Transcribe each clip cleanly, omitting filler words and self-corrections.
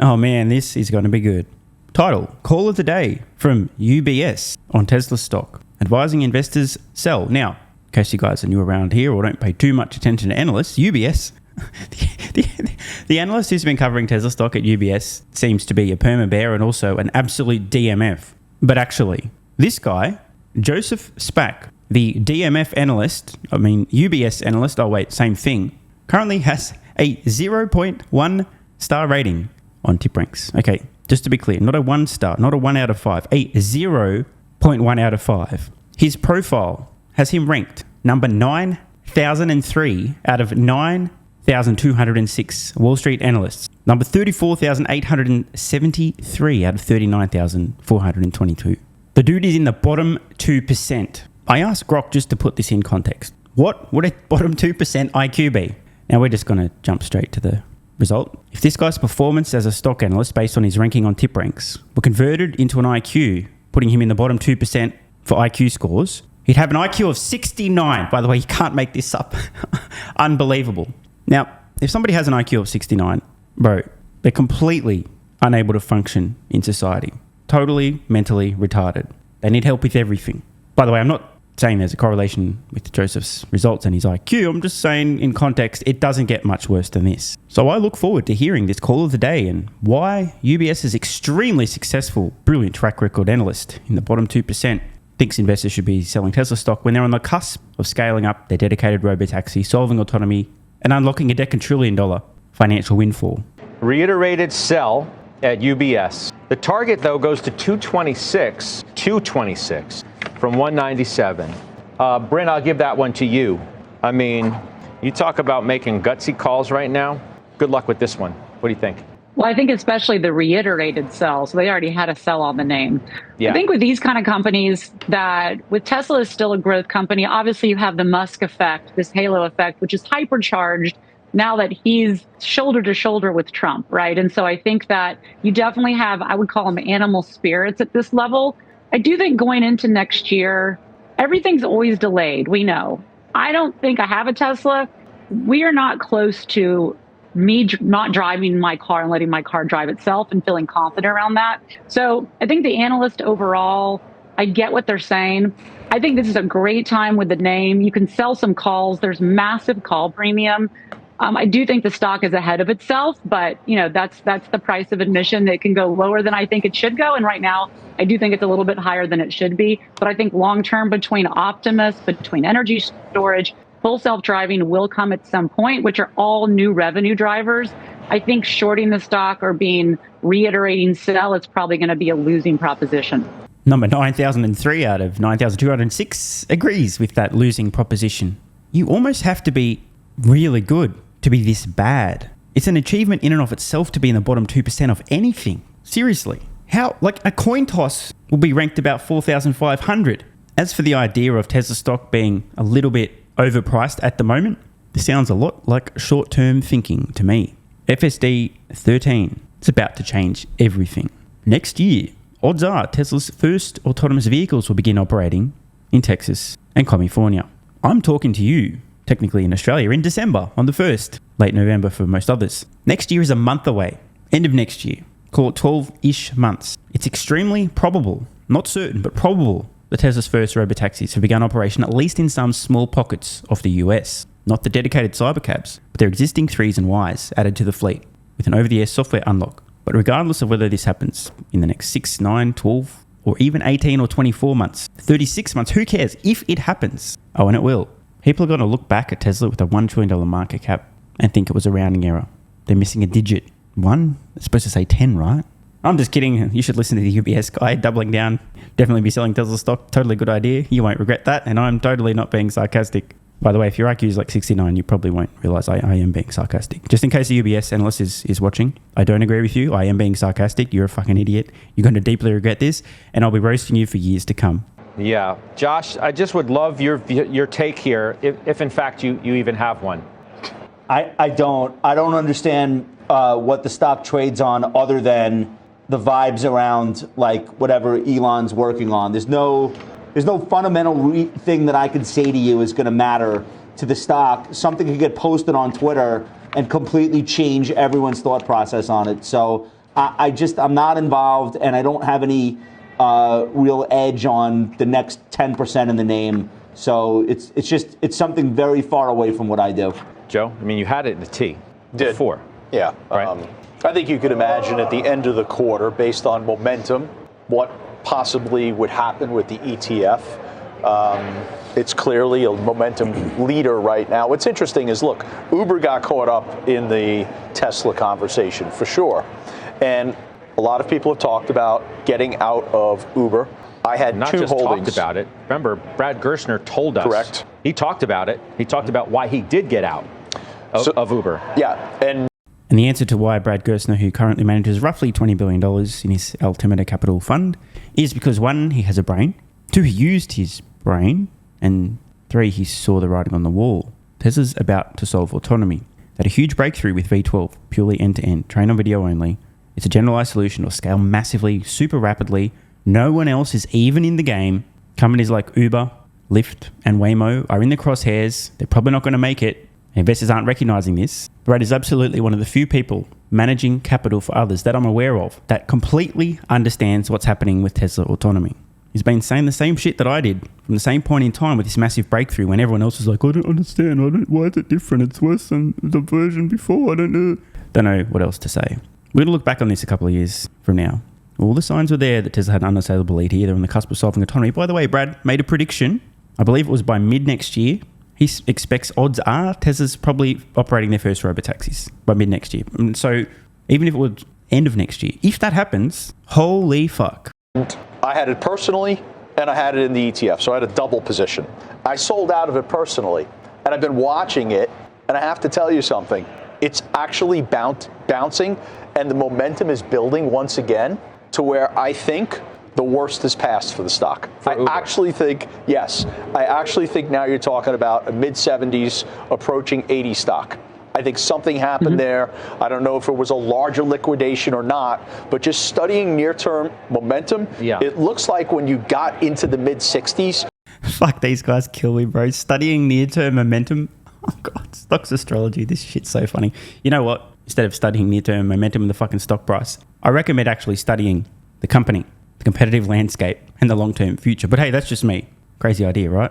Oh man, this is going to be good. Title, Call of the Day from UBS on Tesla stock. Advising investors sell. Now, in case you guys are new around here or don't pay too much attention to analysts, UBS, the analyst who's been covering Tesla stock at UBS seems to be a perma bear and also an absolute DMF. But actually, this guy, Joseph Spack, the DMF analyst, UBS analyst, same thing, currently has a 0.1 star rating on TipRanks. Okay, just to be clear, not a 1 star, not a 1 out of 5, a 0.1 out of 5. His profile has him ranked number 9,003 out of 9,206 Wall Street analysts. Number 34,873 out of 39,422. The dude is in the bottom 2%. I asked Grok just to put this in context. What would a bottom 2% IQ be? Now we're just going to jump straight to the result. If this guy's performance as a stock analyst based on his ranking on TipRanks were converted into an IQ, putting him in the bottom 2% for IQ scores, he'd have an IQ of 69. By the way, you can't make this up. Unbelievable. Now, if somebody has an IQ of 69, bro, they're completely unable to function in society. Totally mentally retarded. They need help with everything. By the way, I'm not saying there's a correlation with Joseph's results and his IQ. I'm just saying in context, it doesn't get much worse than this. So I look forward to hearing this call of the day and why UBS's extremely successful, brilliant track record analyst in the bottom 2% thinks investors should be selling Tesla stock when they're on the cusp of scaling up their dedicated Robotaxi, solving autonomy, and unlocking a $10 trillion financial windfall. Reiterated sell at UBS. The target, though, goes to 226 from 197. Bryn, I'll give that one to you. I mean, you talk about making gutsy calls right now. Good luck with this one. What do you think? Well, I think especially the reiterated sell. So they already had a sell on the name. Yeah. I think with these kind of companies that with Tesla is still a growth company, obviously you have the Musk effect, this halo effect, which is hypercharged now that he's shoulder to shoulder with Trump, right? And so I think that you definitely have, I would call them animal spirits at this level. I do think going into next year, everything's always delayed. We know. I don't think I have a Tesla. We are not close to me not driving my car and letting my car drive itself and feeling confident around that. So I think the analyst overall, I get what they're saying. I think this is a great time with the name. You can sell some calls. There's massive call premium. I do think the stock is ahead of itself, but that's the price of admission. It can go lower than I think it should go. And right now, I do think it's a little bit higher than it should be. But I think long term, between Optimus, between energy storage, full self-driving will come at some point, which are all new revenue drivers. I think shorting the stock or being reiterating sell, it's probably going to be a losing proposition. Number 9,003 out of 9,206 agrees with that losing proposition. You almost have to be really good to be this bad. It's an achievement in and of itself to be in the bottom 2% of anything. Seriously. How, a coin toss will be ranked about 4,500. As for the idea of Tesla stock being a little bit overpriced at the moment, this sounds a lot like short-term thinking to me. FSD 13. It's about to change everything. Next year, odds are Tesla's first autonomous vehicles will begin operating in Texas and California. I'm talking to you, technically in Australia, in December on the 1st, late November for most others. Next year is a month away, end of next year. Call it 12-ish months. It's extremely probable, not certain, but probable that Tesla's first robotaxis have begun operation at least in some small pockets of the US. Not the dedicated cybercabs, but their existing 3s and Ys added to the fleet with an over-the-air software unlock. But regardless of whether this happens in the next 6, 9, 12, or even 18 or 24 months, 36 months, who cares if it happens? Oh, and it will. People are going to look back at Tesla with a $1 trillion market cap and think it was a rounding error. They're missing a digit. 1? It's supposed to say 10, right? I'm just kidding. You should listen to the UBS guy doubling down. Definitely be selling Tesla stock. Totally good idea. You won't regret that. And I'm totally not being sarcastic. By the way, if your IQ is like 69, you probably won't realize I am being sarcastic. Just in case the UBS analyst is watching, I don't agree with you. I am being sarcastic. You're a fucking idiot. You're going to deeply regret this. And I'll be roasting you for years to come. Yeah. Josh, I just would love your take here, if in fact you even have one. I don't understand what the stock trades on other than the vibes around like whatever Elon's working on. There's no fundamental thing that I could say to you is going to matter to the stock. Something could get posted on Twitter and completely change everyone's thought process on it. So I'm not involved, and I don't have any real edge on the next 10% in the name. So it's something very far away from what I do. Joe, I mean, you had it in the T before. Yeah. Right? I think you could imagine at the end of the quarter, based on momentum, what possibly would happen with the ETF. It's clearly a momentum leader right now. What's interesting is, look, Uber got caught up in the Tesla conversation for sure. And a lot of people have talked about getting out of Uber. I had Not two just holdings. talked about it. Remember, Brad Gerstner told us. Correct. He talked about it. He talked about why he did get out of Uber. Yeah, and the answer to why Brad Gerstner, who currently manages roughly $20 billion in his Altimeter Capital Fund, is because 1, he has a brain, 2, he used his brain, and 3, he saw the writing on the wall. Tesla's about to solve autonomy. That a huge breakthrough with V12, purely end-to-end, train on video only. It's a generalized solution, will scale massively, super rapidly. No one else is even in the game. Companies like Uber, Lyft, and Waymo are in the crosshairs. They're probably not going to make it. Investors aren't recognizing this. Brad is absolutely one of the few people managing capital for others that I'm aware of that completely understands what's happening with Tesla autonomy. He's been saying the same shit that I did from the same point in time with this massive breakthrough when everyone else was like, I don't understand. Why is it different? It's worse than the version before. I don't know. Don't know what else to say. We're going to look back on this a couple of years from now. All the signs were there that Tesla had an unassailable lead here. They're on the cusp of solving autonomy. By the way, Brad made a prediction. I believe it was by mid next year. He expects, odds are, Tesla's probably operating their first robotaxis by mid next year. And so even if it was end of next year, if that happens, holy fuck. I had it personally, and I had it in the ETF, so I had a double position. I sold out of it personally, and I've been watching it, and I have to tell you something. It's actually bouncing, and the momentum is building once again to where I think the worst is past for the stock. Actually think, yes, I actually think now you're talking about a mid-70s approaching 80 stock. I think something happened there. I don't know if it was a larger liquidation or not, but just studying near-term momentum, it looks like when you got into the mid-60s. Fuck, these guys kill me, bro. Studying near-term momentum. Oh, God. Stocks astrology. This shit's so funny. You know what? Instead of studying near-term momentum in the fucking stock price, I recommend actually studying the company, the competitive landscape, and the long-term future. But hey, that's just me. Crazy idea, right?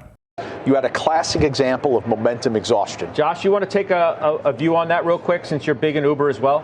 You had a classic example of momentum exhaustion. Josh, you want to take a view on that real quick since you're big in Uber as well?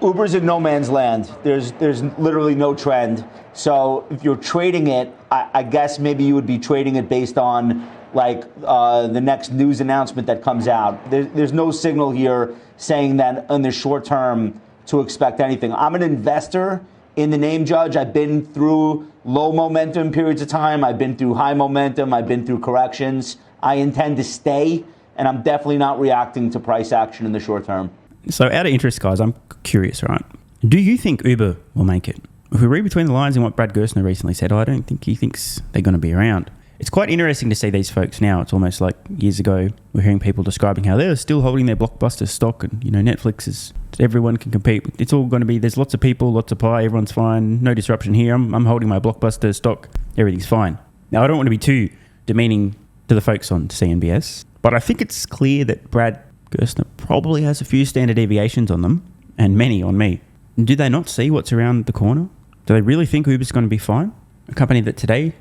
Uber's in no man's land. There's literally no trend. So if you're trading it, I guess maybe you would be trading it based on like the next news announcement that comes out. There's no signal here saying that in the short term to expect anything. I'm an investor in the name, Judge. I've been through low momentum periods of time. I've been through high momentum. I've been through corrections. I intend to stay, and I'm definitely not reacting to price action in the short term. So out of interest, guys, I'm curious, right? Do you think Uber will make it? If we read between the lines in what Brad Gerstner recently said, I don't think he thinks they're going to be around. It's quite interesting to see these folks now. It's almost like years ago, we're hearing people describing how they're still holding their blockbuster stock and, you know, Netflix is, everyone can compete. It's all going to be, there's lots of people, lots of pie, everyone's fine, no disruption here. I'm holding my blockbuster stock, everything's fine. Now, I don't want to be too demeaning to the folks on CNBS, but I think it's clear that Brad Gerstner probably has a few standard deviations on them and many on me. Do they not see what's around the corner? Do they really think Uber's going to be fine? A company that today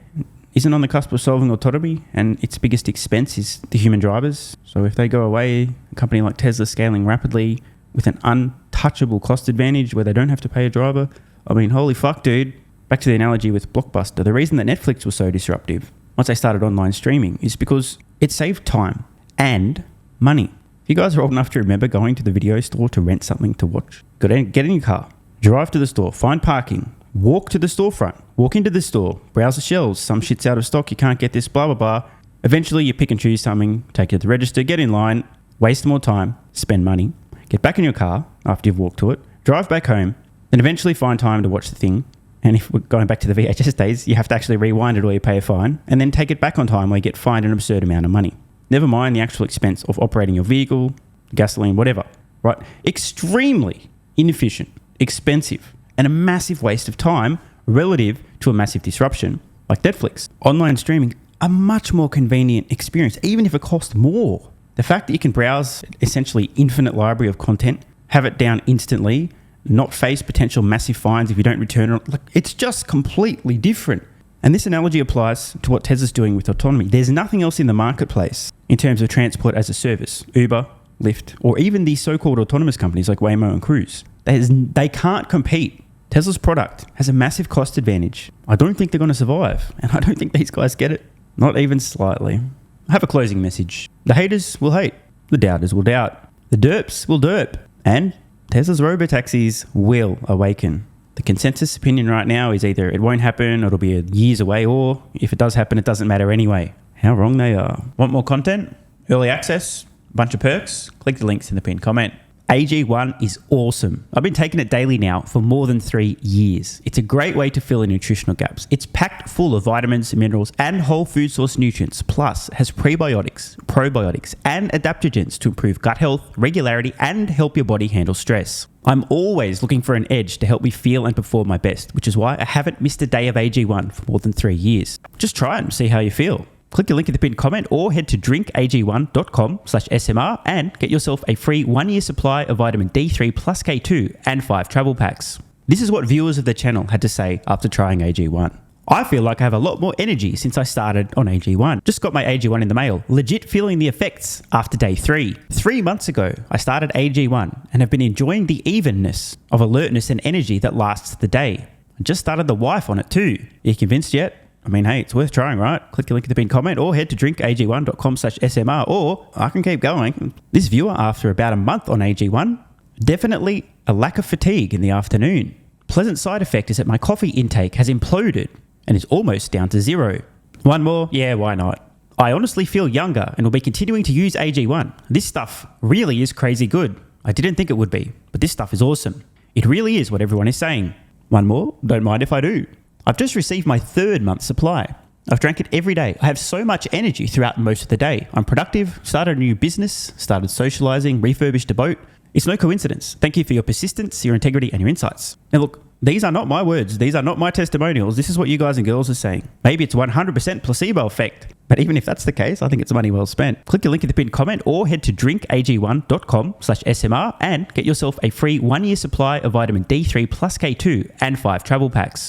isn't on the cusp of solving autonomy and its biggest expense is the human drivers. So if they go away, a company like Tesla scaling rapidly with an untouchable cost advantage where they don't have to pay a driver, I mean, holy fuck, dude. Back to the analogy with Blockbuster. The reason that Netflix was so disruptive once they started online streaming is because it saved time and money. If you guys are old enough to remember going to the video store to rent something to watch, get in your car, drive to the store, find parking, walk to the storefront, walk into the store, browse the shelves, some shit's out of stock, you can't get this, blah, blah, blah. Eventually you pick and choose something, take it to the register, get in line, waste more time, spend money, get back in your car after you've walked to it, drive back home, then eventually find time to watch the thing. And if we're going back to the VHS days, you have to actually rewind it or you pay a fine, and then take it back on time where you get fined an absurd amount of money. Never mind the actual expense of operating your vehicle, gasoline, whatever, right? Extremely inefficient, expensive, and a massive waste of time relative to a massive disruption like Netflix. Online streaming, a much more convenient experience, even if it costs more. The fact that you can browse essentially infinite library of content, have it down instantly, not face potential massive fines if you don't return it. Like, it's just completely different. And this analogy applies to what Tesla's doing with autonomy. There's nothing else in the marketplace in terms of transport as a service. Uber, Lyft, or even these so-called autonomous companies like Waymo and Cruise. They can't compete. Tesla's product has a massive cost advantage. I don't think they're going to survive. And I don't think these guys get it. Not even slightly. I have a closing message. The haters will hate. The doubters will doubt. The derps will derp. And Tesla's robotaxis will awaken. The consensus opinion right now is either it won't happen, or it'll be years away, or if it does happen, it doesn't matter anyway. How wrong they are. Want more content? Early access? Bunch of perks? Click the links in the pinned comment. AG1 is awesome. I've been taking it daily now for more than 3 years. It's a great way to fill in nutritional gaps. It's packed full of vitamins, minerals, and whole food source nutrients. Plus, it has prebiotics, probiotics, and adaptogens to improve gut health, regularity, and help your body handle stress. I'm always looking for an edge to help me feel and perform my best, which is why I haven't missed a day of AG1 for more than 3 years. Just try it and see how you feel. Click the link in the pinned comment or head to drinkag1.com/SMR and get yourself a free 1-year supply of vitamin D3 plus K2 and 5 travel packs. This is what viewers of the channel had to say after trying AG1. I feel like I have a lot more energy since I started on AG1. Just got my AG1 in the mail, legit feeling the effects after day 3. 3 months ago, I started AG1 and have been enjoying the evenness of alertness and energy that lasts the day. I just started the wife on it too. Are you convinced yet? I mean, hey, it's worth trying, right? Click the link in the pinned comment or head to drinkag1.com/SMR, or I can keep going. This viewer, after about a month on AG1, definitely a lack of fatigue in the afternoon. Pleasant side effect is that my coffee intake has imploded and is almost down to 0. One more? Yeah, why not? I honestly feel younger and will be continuing to use AG1. This stuff really is crazy good. I didn't think it would be, but this stuff is awesome. It really is what everyone is saying. One more? Don't mind if I do. I've just received my 3rd month supply. I've drank it every day. I have so much energy throughout most of the day. I'm productive, started a new business, started socializing, refurbished a boat. It's no coincidence. Thank you for your persistence, your integrity, and your insights. Now look, these are not my words. These are not my testimonials. This is what you guys and girls are saying. Maybe it's 100% placebo effect. But even if that's the case, I think it's money well spent. Click the link in the pinned comment or head to drinkag1.com/SMR and get yourself a free 1-year supply of vitamin D3 plus K2 and 5 travel packs.